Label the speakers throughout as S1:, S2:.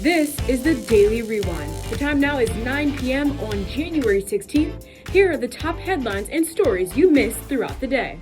S1: This is the Daily Rewind. The time now is 9 p.m. on January 16th. Here are the top headlines and stories you missed throughout the day.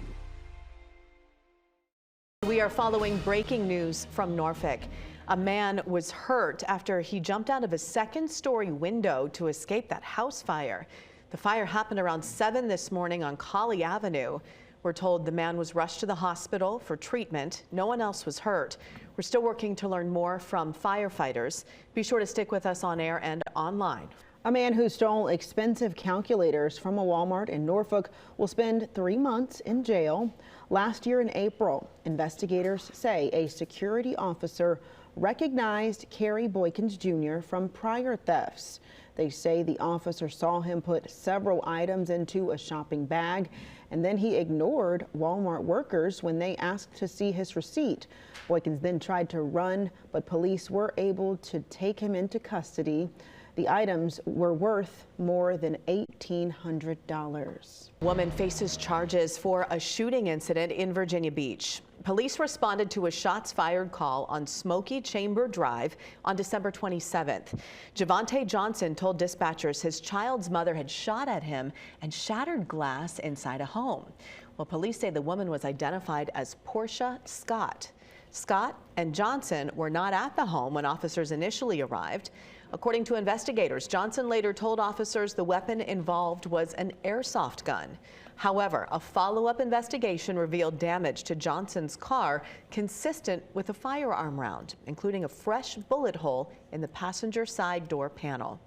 S2: We are following breaking news from Norfolk. A man was hurt after he jumped out of a second-story window to escape that house fire. The fire happened around 7 this morning on Colley Avenue. We're told the man was rushed to the hospital for treatment. No one else was hurt. We're still working to learn more from firefighters. Be sure to stick with us on air and online.
S3: A man who stole expensive calculators from a Walmart in Norfolk will spend 3 months in jail. Last year in April, investigators say a security officer recognized Kerry Boykins Jr. from prior thefts. They say the officer saw him put several items into a shopping bag, and then he ignored Walmart workers when they asked to see his receipt. Boykins then tried to run, but police were able to take him into custody. The items were worth more than $1,800.
S2: Woman faces charges for a shooting incident in Virginia Beach. Police responded to a shots fired call on Smoky Chamber Drive on December 27th. Javante Johnson told dispatchers his child's mother had shot at him and shattered glass inside a home. Well, police say the woman was identified as Portia Scott. Scott and Johnson were not at the home when officers initially arrived. According to investigators, Johnson later told officers the weapon involved was an airsoft gun. However, a follow-up investigation revealed damage to Johnson's car consistent with a firearm round, including a fresh bullet hole in the passenger side door panel.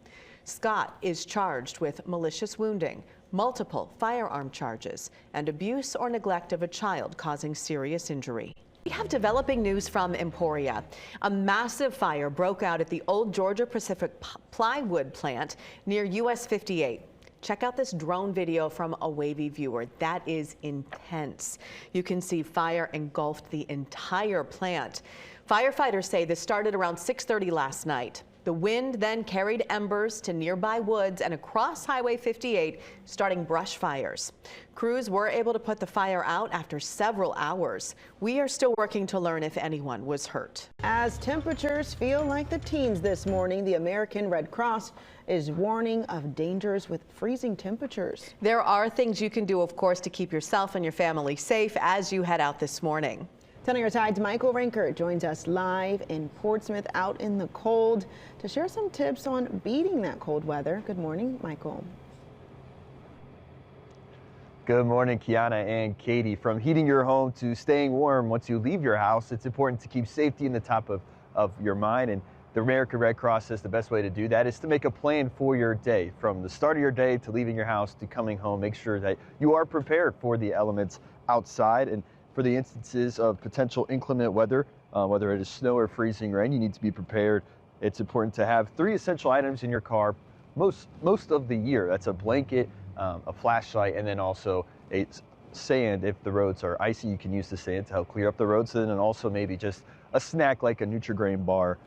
S2: Scott is charged with malicious wounding, multiple firearm charges, and abuse or neglect of a child causing serious injury. We have developing news from Emporia. A massive fire broke out at the old Georgia Pacific plywood plant near US 58. Check out this drone video from a Wavy viewer. That is intense. You can see fire engulfed the entire plant. Firefighters say this started around 6:30 last night. The wind then carried embers to nearby woods and across Highway 58, starting brush fires. Crews were able to put the fire out after several hours. We are still working to learn if anyone was hurt.
S3: As temperatures feel like the teens this morning, the American Red Cross is warning of dangers with freezing temperatures.
S2: There are things you can do, of course, to keep yourself and your family safe as you head out this morning.
S3: 10 on your side's Michael Rinker joins us live in Portsmouth out in the cold to share some tips on beating that cold weather. Good morning, Michael.
S4: Good morning, Kiana and Katie. From heating your home to staying warm once you leave your house, it's important to keep safety in the top of your mind. And the American Red Cross says the best way to do that is to make a plan for your day. From the start of your day to leaving your house to coming home, make sure that you are prepared for the elements outside. And for the instances of potential inclement weather, whether it is snow or freezing rain, you need to be prepared. It's important to have 3 essential items in your car most of the year. That's a blanket, a flashlight, and then also a sand. If the roads are icy, you can use the sand to help clear up the roads, and then also maybe just a snack like a Nutri-Grain bar,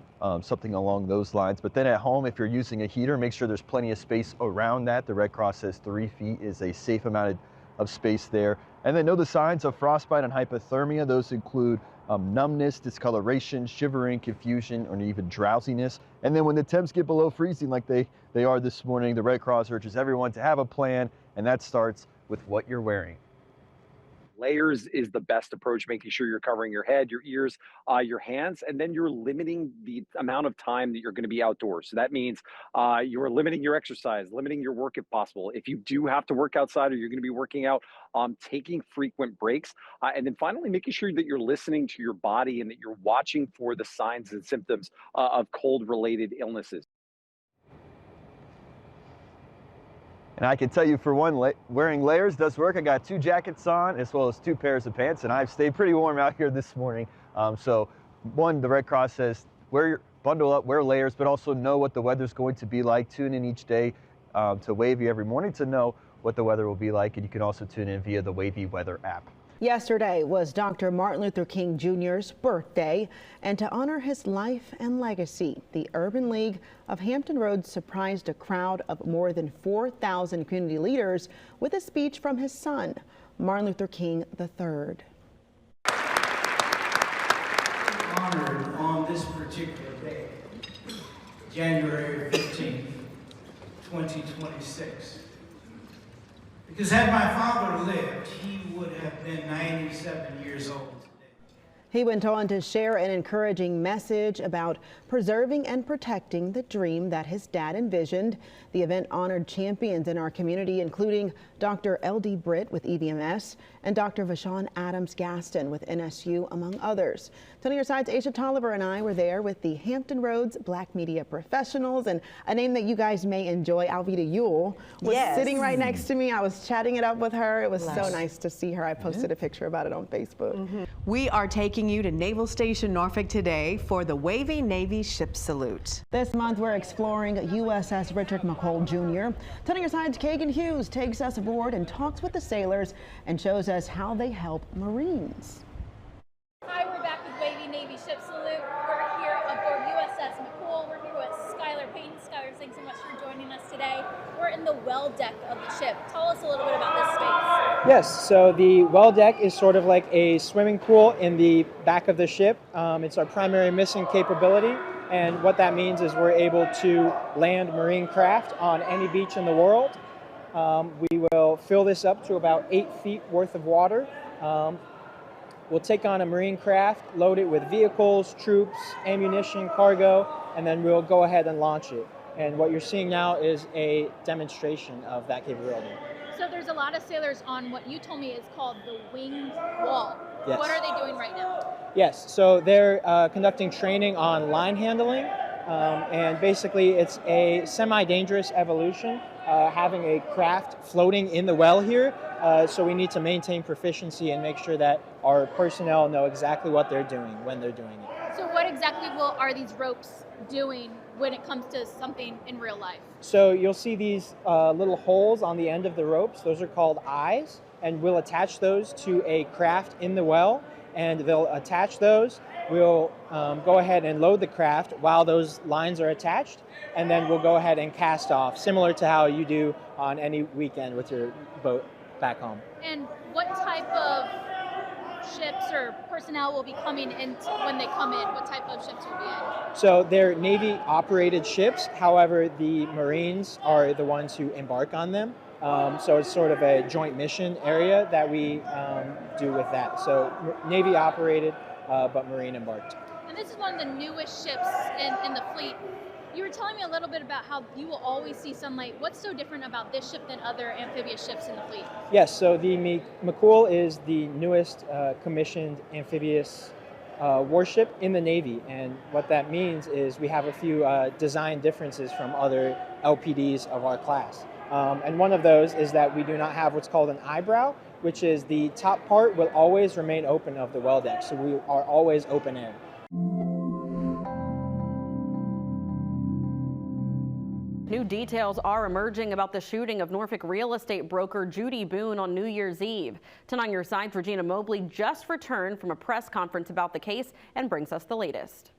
S4: something along those lines. But then at home, if you're using a heater, make sure there's plenty of space around that. The Red Cross says 3 feet is a safe amount of space there. And then know the signs of frostbite and hypothermia. Those include numbness, discoloration, shivering, confusion, or even drowsiness. And then when the temps get below freezing like they are this morning, the Red Cross urges everyone to have a plan, and that starts with what you're wearing.
S5: Layers is the best approach, making sure you're covering your head, your ears, your hands, and then you're limiting the amount of time that you're going to be outdoors. So that means you're limiting your exercise, limiting your work if possible. If you do have to work outside or you're going to be working out, taking frequent breaks, and then finally making sure that you're listening to your body and that you're watching for the signs and symptoms of cold-related illnesses.
S4: And I can tell you, for one, wearing layers does work. I got 2 jackets on as well as 2 pairs of pants, and I've stayed pretty warm out here this morning. So one, the Red Cross says bundle up, wear layers, but also know what the weather's going to be like. Tune in each day to Wavy every morning to know what the weather will be like, and you can also tune in via the Wavy Weather app.
S3: Yesterday was Dr. Martin Luther King Jr.'s birthday, and to honor his life and legacy, the Urban League of Hampton Roads surprised a crowd of more than 4,000 community leaders with a speech from his son, Martin Luther King III.
S6: Honored on this particular day January 15th, 2026. Because had my father lived, he would have been 97 years old.
S3: He went on to share an encouraging message about preserving and protecting the dream that his dad envisioned. The event honored champions in our community, including Dr. L.D. Britt with EVMS and Dr. Vashon Adams-Gaston with NSU, among others. Tony Your Side's Aisha Tolliver and I were there with the Hampton Roads Black Media Professionals, and a name that you guys may enjoy, Alveda Yule, was sitting right next to me. I was chatting it up with her. It was so nice to see her. I posted a picture about it on Facebook.
S2: We are taking you to Naval Station Norfolk today for the Wavy Navy Ship Salute.
S3: This month we're exploring USS Richard McColl Jr. Tony Your Side's Kagan Hughes takes us aboard and talks with the sailors and shows us how they help Marines.
S7: Hi, we're back with Wavy Navy Ship Salute. We're here aboard USS McColl. We're here with Skylar Payton. Skylar, thanks so much for joining us today. We're in the well deck of the ship. Tell us a little bit about this space.
S8: Yes, so the well deck is sort of like a swimming pool in the back of the ship. It's our primary mission capability, and what that means is we're able to land Marine craft on any beach in the world. We will fill this up to about 8 feet worth of water. We'll take on a Marine craft, load it with vehicles, troops, ammunition, cargo, and then we'll go ahead and launch it. And what you're seeing now is a demonstration of that capability.
S7: So there's a lot of sailors on what you told me is called the winged wall.
S8: Yes.
S7: What are they doing right now?
S8: Yes, so they're conducting training on line handling, and basically it's a semi-dangerous evolution, having a craft floating in the well here, so we need to maintain proficiency and make sure that our personnel know exactly what they're doing when they're doing it.
S7: So what exactly are these ropes doing when it comes to something in real life?
S8: So you'll see these little holes on the end of the ropes. Those are called eyes, and we'll attach those to a craft in the well, and they'll attach those. We'll go ahead and load the craft while those lines are attached, and then we'll go ahead and cast off, similar to how you do on any weekend with your boat back home.
S7: And what type of ships or personnel will be coming in when they come in? What type of ships will be in?
S8: So they're Navy operated ships. However, the Marines are the ones who embark on them. So it's sort of a joint mission area that we do with that. So Navy operated, but Marine embarked.
S7: And this is one of the newest ships in the fleet. You were telling me a little bit about how you will always see sunlight. What's so different about this ship than other amphibious ships in the fleet?
S8: Yes, so the McCool is the newest commissioned amphibious warship in the Navy. And what that means is we have a few design differences from other LPDs of our class. And one of those is that we do not have what's called an eyebrow, which is the top part will always remain open of the well deck. So we are always open air.
S9: New details are emerging about the shooting of Norfolk real estate broker Judy Boone on New Year's Eve. Tonight on Your Side's Regina Mobley just returned from a press conference about the case and brings us the latest.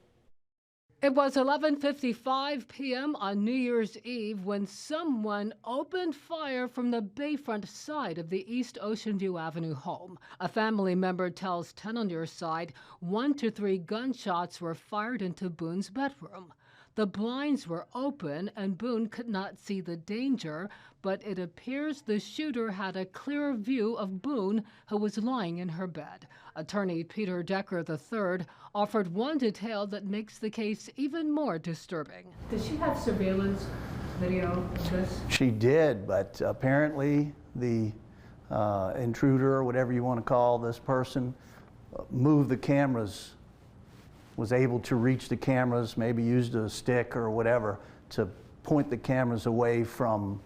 S10: It was 11:55 p.m. on New Year's Eve when someone opened fire from the bayfront side of the East Ocean View Avenue home. A family member tells 10 on Your Side 1 to 3 gunshots were fired into Boone's bedroom. The blinds were open and Boone could not see the danger, but it appears the shooter had a clear view of Boone, who was lying in her bed. Attorney Peter Decker III offered one detail that makes the case even more disturbing. Did she have surveillance video of this?
S11: She did, but apparently the intruder, or whatever you want to call this person, moved the cameras, was able to reach the cameras, maybe used a stick or whatever to point the cameras away from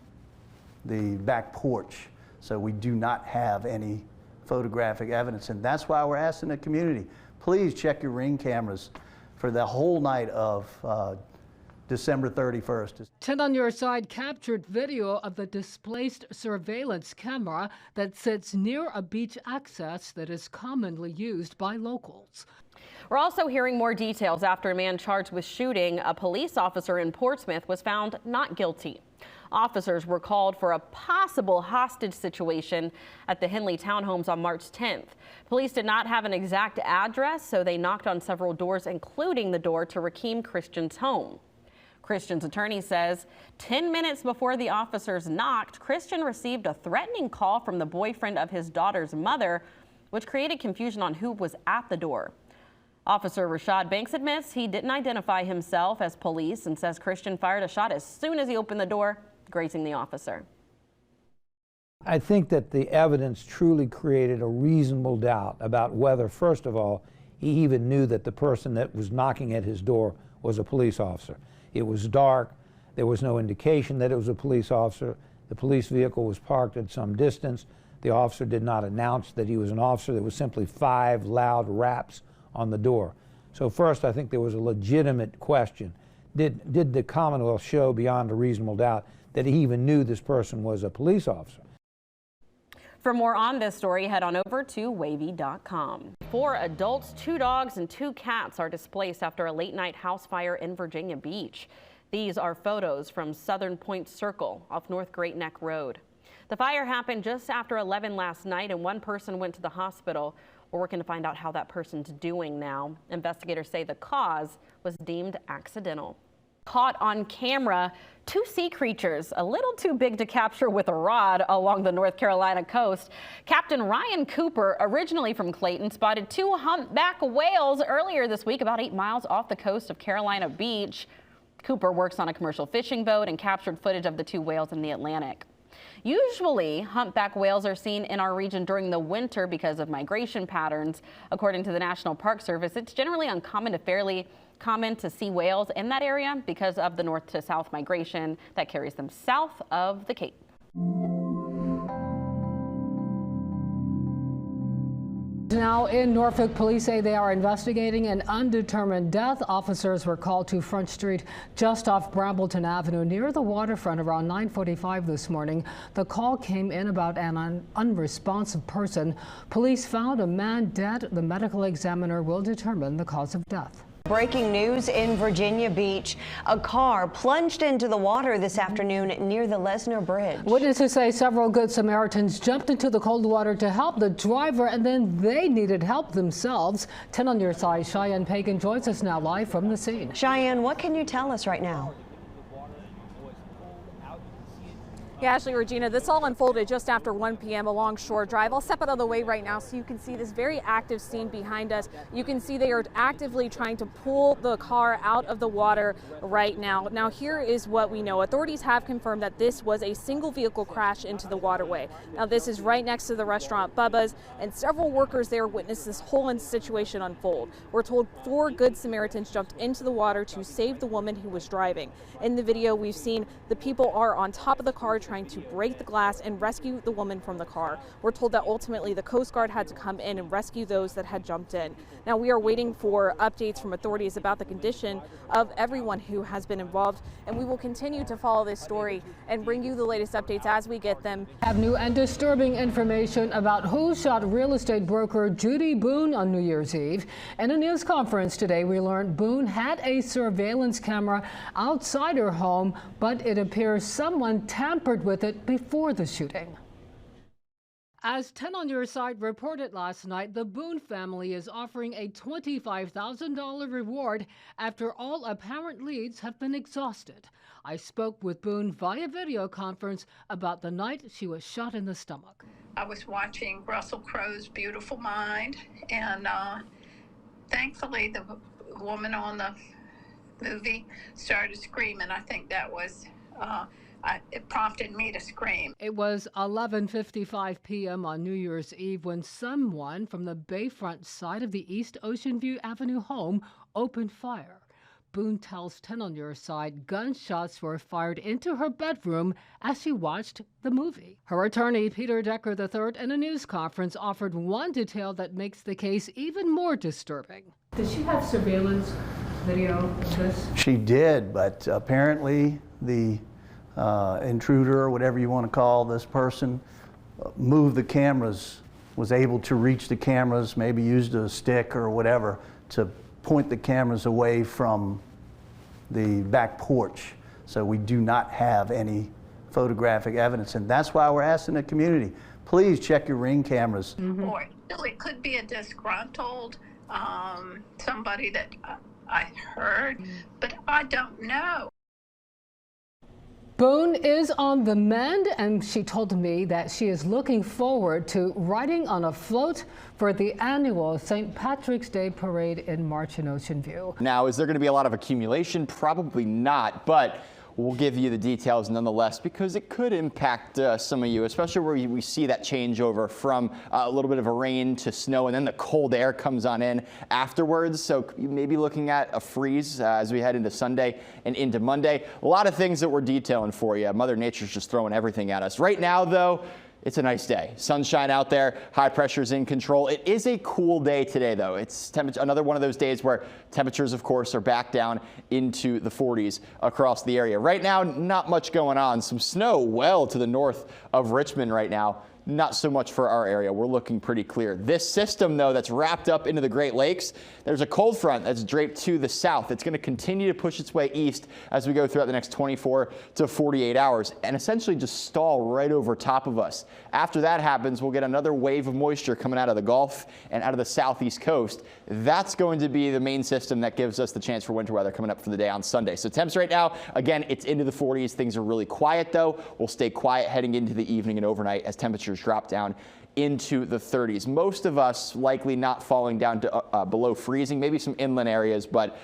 S11: the back porch. So we do not have any photographic evidence, and that's why we're asking the community, please check your Ring cameras for the whole night of December 31st.
S10: 10 on Your Side captured video of the displaced surveillance camera that sits near a beach access that is commonly used by locals.
S9: We're also hearing more details after a man charged with shooting a police officer in Portsmouth was found not guilty. Officers were called for a possible hostage situation at the Henley townhomes on March 10th. Police did not have an exact address, so they knocked on several doors, including the door to Rakeem Christian's home. Christian's attorney says 10 minutes before the officers knocked, Christian received a threatening call from the boyfriend of his daughter's mother, which created confusion on who was at the door. Officer Rashad Banks admits he didn't identify himself as police and says Christian fired a shot as soon as he opened the door, grazing the officer.
S12: I think that the evidence truly created a reasonable doubt about whether, first of all, he even knew that the person that was knocking at his door was a police officer. It was dark. There was no indication that it was a police officer. The police vehicle was parked at some distance. The officer did not announce that he was an officer. There was simply 5 loud raps on the door. So first, I think there was a legitimate question. Did the Commonwealth show beyond a reasonable doubt that he even knew this person was a police officer?
S9: For more on this story, head on over to wavy.com. 4 adults, 2 dogs, and 2 cats are displaced after a late-night house fire in Virginia Beach. These are photos from Southern Point Circle off North Great Neck Road. The fire happened just after 11 last night, and 1 person went to the hospital. We're working to find out how that person's doing now. Investigators say the cause was deemed accidental. Caught on camera, 2 sea creatures, a little too big to capture with a rod along the North Carolina coast. Captain Ryan Cooper, originally from Clayton, spotted 2 humpback whales earlier this week about 8 miles off the coast of Carolina Beach. Cooper works on a commercial fishing boat and captured footage of the 2 whales in the Atlantic. Usually, humpback whales are seen in our region during the winter because of migration patterns. According to the National Park Service, it's generally uncommon to fairly common to see whales in that area because of the north to south migration that carries them south of the Cape.
S10: Now in Norfolk, police say they are investigating an undetermined death. Officers were called to Front Street just off Brambleton Avenue near the waterfront around 9:45 this morning. The call came in about an unresponsive person. Police found a man dead. The medical examiner will determine the cause of death.
S13: Breaking news in Virginia Beach. A car plunged into the water this afternoon near the Lesnar Bridge.
S10: Witnesses say several Good Samaritans jumped into the cold water to help the driver, and then they needed help themselves. 10 on your side, Cheyenne Pagan joins us now live from the scene.
S13: Cheyenne, what can you tell us right now?
S14: Yeah, Ashley, Regina, this all unfolded just after 1 p.m. along Shore Drive. I'll step out of the way right now so you can see this very active scene behind us. You can see they are actively trying to pull the car out of the water right now. Now, here is what we know. Authorities have confirmed that this was a single vehicle crash into the waterway. Now, this is right next to the restaurant Bubba's, and several workers there witnessed this whole situation unfold. We're told 4 Good Samaritans jumped into the water to save the woman who was driving. In the video, we've seen the people are on top of the car trying to break the glass and rescue the woman from the car. We're told that ultimately the Coast Guard had to come in and rescue those that had jumped in. Now we are waiting for updates from authorities about the condition of everyone who has been involved, and we will continue to follow this story and bring you the latest updates as we get them.
S10: Have new and disturbing information about who shot real estate broker Judy Boone on New Year's Eve. In a news conference today, we learned Boone had a surveillance camera outside her home, but it appears someone tampered with it before the shooting. As 10 on your side reported last night, the Boone family is offering a $25,000 reward after all apparent leads have been exhausted. I spoke with Boone via video conference about the night she was shot in the stomach.
S15: I was watching Russell Crowe's Beautiful Mind, and thankfully the woman on the movie started screaming. I think that was it prompted me to scream.
S10: It was 11:55 p.m. on New Year's Eve when someone from the bayfront side of the East Ocean View Avenue home opened fire. Boone tells 10 on your side gunshots were fired into her bedroom as she watched the movie. Her attorney, Peter Decker III, in a news conference offered one detail that makes the case even more disturbing. Did she have surveillance video of this?
S11: She did, but apparently the intruder, or whatever you want to call this person, moved the cameras, was able to reach the cameras, maybe used a stick or whatever to point the cameras away from the back porch. So we do not have any photographic evidence, and that's why we're asking the community, please check your Ring cameras.
S15: Or it could be a disgruntled somebody that I heard, but I don't know.
S10: Boone is on the mend, and she told me that she is looking forward to riding on a float for the annual St. Patrick's Day Parade in March in Ocean View.
S16: Now, is there going to be a lot of accumulation? Probably not, but we'll give you the details nonetheless because it could impact some of you, especially where we see that changeover from a little bit of a rain to snow, and then the cold air comes on in afterwards. So you may be looking at a freeze as we head into Sunday and into Monday. A lot of things that we're detailing for you. Mother Nature's just throwing everything at us. Right now, though, it's a nice day. Sunshine out there, high pressure's in control. It is a cool day today, though. It's another one of those days where temperatures, of course, are back down into the 40s across the area. Right now, not much going on. Some snow well to the north of Richmond right now. Not so much for our area. We're looking pretty clear. This system, though, that's wrapped up into the Great Lakes, there's a cold front that's draped to the south. It's going to continue to push its way east as we go throughout the next 24 to 48 hours and essentially just stall right over top of us. After that happens, we'll get another wave of moisture coming out of the Gulf and out of the southeast coast. That's going to be the main system that gives us the chance for winter weather coming up for the day on Sunday. So temps right now, again, it's into the 40s. Things are really quiet, though. We'll stay quiet heading into the evening and overnight as temperatures drop down into the 30s. Most of us likely not falling down to below freezing, maybe some inland areas, but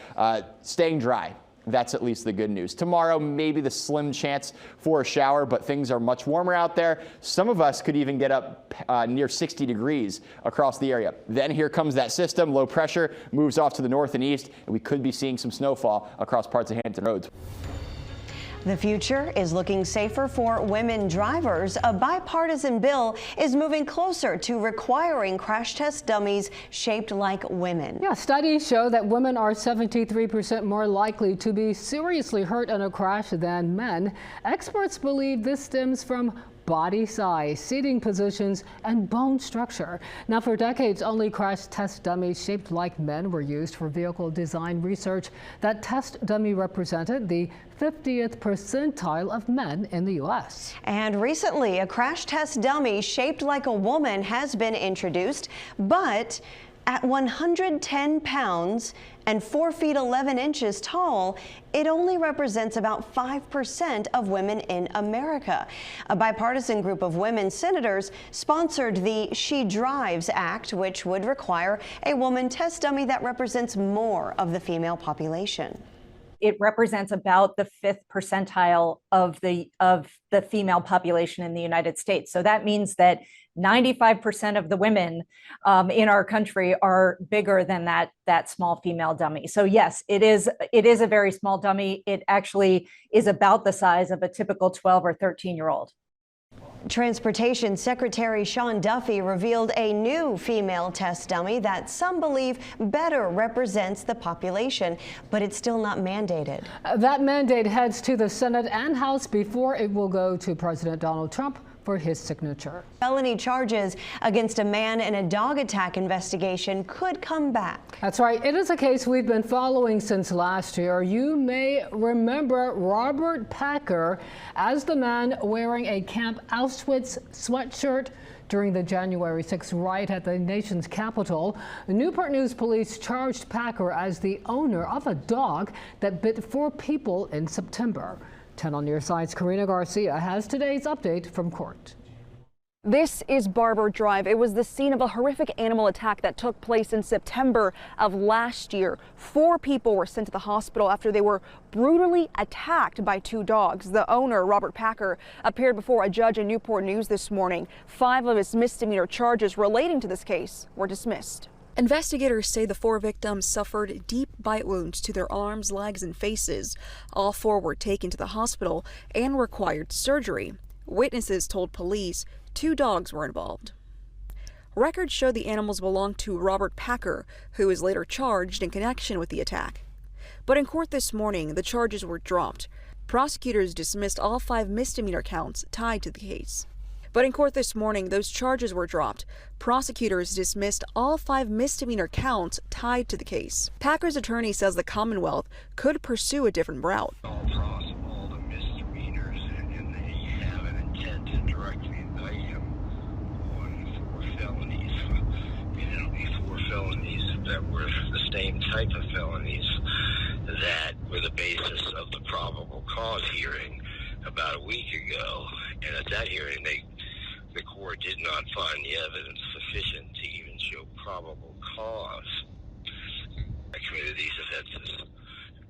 S16: staying dry. That's at least the good news. Tomorrow, maybe the slim chance for a shower, but things are much warmer out there. Some of us could even get up near 60 degrees across the area. Then here comes that system. Low pressure moves off to the north and east, and we could be seeing some snowfall across parts of Hampton Roads.
S13: The future is looking safer for women drivers. A bipartisan bill is moving closer to requiring crash test dummies shaped like women.
S10: Yeah, studies show that women are 73% more likely to be seriously hurt in a crash than men. Experts believe this stems from body size, seating positions, and bone structure. Now, for decades, only crash test dummies shaped like men were used for vehicle design research. That test dummy represented the 50th percentile of men in the U.S.
S13: And recently, a crash test dummy shaped like a woman has been introduced, but at 110 pounds and 4 feet 11 inches tall, it only represents about 5% of women in America. A bipartisan group of women senators sponsored the She Drives Act, which would require a woman test dummy that represents more of the female population.
S17: It represents about the 5th percentile of the female population in the United States. So that means that 95% of the women in our country are bigger than that small female dummy. So yes, it is a very small dummy. It actually is about the size of a typical 12 or 13-year-old.
S13: Transportation Secretary Sean Duffy revealed a new female test dummy that some believe better represents the population, but it's still not mandated.
S10: That mandate heads to the Senate and House before it will go to President Donald Trump for his signature.
S13: Felony charges against a man in a dog attack investigation could come back.
S10: That's right. It is a case we've been following since last year. You may remember Robert Packer as the man wearing a Camp Auschwitz sweatshirt during the January 6th riot at the nation's capital. Newport News police charged Packer as the owner of a dog that bit 4 people in September. 10 on your side's Karina Garcia has today's update from court.
S18: This is Barber Drive. It was the scene of a horrific animal attack that took place in September of last year. 4 people were sent to the hospital after they were brutally attacked by 2 dogs. The owner, Robert Packer, appeared before a judge in Newport News this morning. 5 of his misdemeanor charges relating to this case were dismissed. Investigators say the 4 victims suffered deep bite wounds to their arms, legs, and faces. All 4 were taken to the hospital and required surgery. Witnesses told police 2 dogs were involved. Records show the animals belonged to Robert Packer, who was later charged in connection with the attack. But in court this morning, the charges were dropped. Prosecutors dismissed all 5 misdemeanor counts tied to the case. But in court this morning, those charges were dropped. Prosecutors dismissed all 5 misdemeanor counts tied to the case. Packer's attorney says the Commonwealth could pursue a different route.
S19: All the misdemeanors, and they have an intent to directly indict him on 4 felonies. And it'll be 4 felonies that were the same type of felonies that were the basis of the probable cause hearing about about a week ago, and at that hearing, the court did not find the evidence sufficient to even show probable cause I committed these offenses.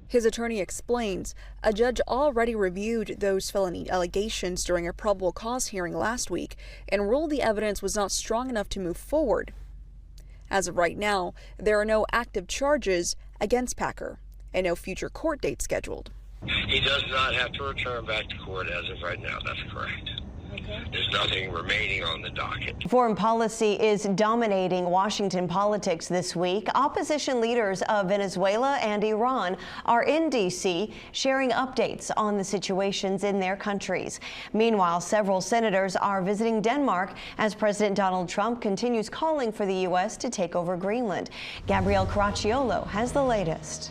S18: His attorney explains a judge already reviewed those felony allegations during a probable cause hearing last week and ruled the evidence was not strong enough to move forward. As of right now, there are no active charges against Packer and no future court date scheduled.
S19: He does not have to return back to court as of right now. That's correct. There's nothing remaining on the docket.
S13: Foreign policy is dominating Washington politics this week. Opposition leaders of Venezuela and Iran are in D.C. sharing updates on the situations in their countries. Meanwhile, several senators are visiting Denmark as President Donald Trump continues calling for the U.S. to take over Greenland. Gabrielle Caracciolo has the latest.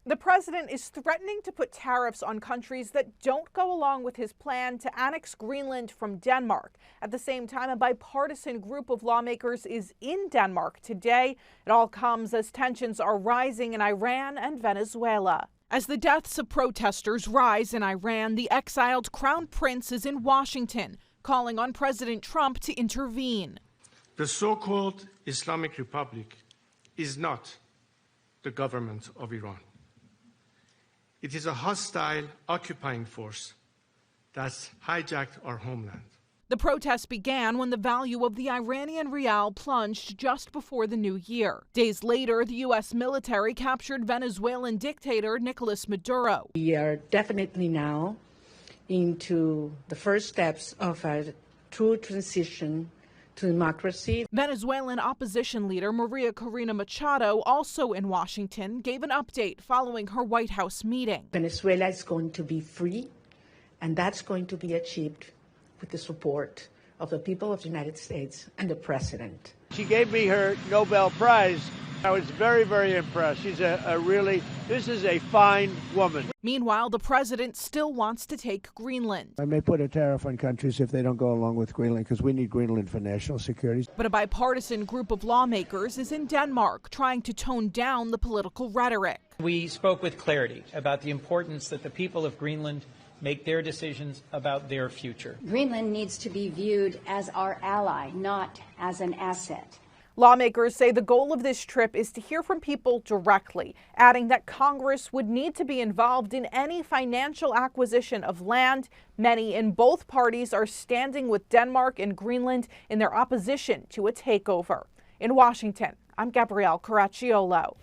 S20: The president is threatening to put tariffs on countries that don't go along with his plan to annex Greenland from Denmark. At the same time, a bipartisan group of lawmakers is in Denmark today. It all comes as tensions are rising in Iran and Venezuela. As the deaths of protesters rise in Iran, the exiled crown prince is in Washington, calling on President Trump to intervene.
S21: The so-called Islamic Republic is not the government of Iran. It is a hostile, occupying force that's hijacked our homeland.
S20: The protests began when the value of the Iranian rial plunged just before the new year. Days later, the U.S. military captured Venezuelan dictator Nicolas Maduro.
S22: We are definitely now into the first steps of a true transition to democracy.
S20: Venezuelan opposition leader Maria Corina Machado, also in Washington, gave an update following her White House meeting.
S22: Venezuela is going to be free, and that's going to be achieved with the support of the people of the United States and the president.
S23: She gave me her Nobel Prize. I was very, very impressed. She's this is a fine woman.
S20: Meanwhile, the president still wants to take Greenland.
S23: I may put a tariff on countries if they don't go along with Greenland, because we need Greenland for national security.
S20: But a bipartisan group of lawmakers is in Denmark trying to tone down the political rhetoric.
S24: We spoke with clarity about the importance that the people of Greenland make their decisions about their future.
S25: Greenland needs to be viewed as our ally, not as an asset.
S20: Lawmakers say the goal of this trip is to hear from people directly, adding that Congress would need to be involved in any financial acquisition of land. Many in both parties are standing with Denmark and Greenland in their opposition to a takeover. In Washington, I'm Gabrielle Caracciolo.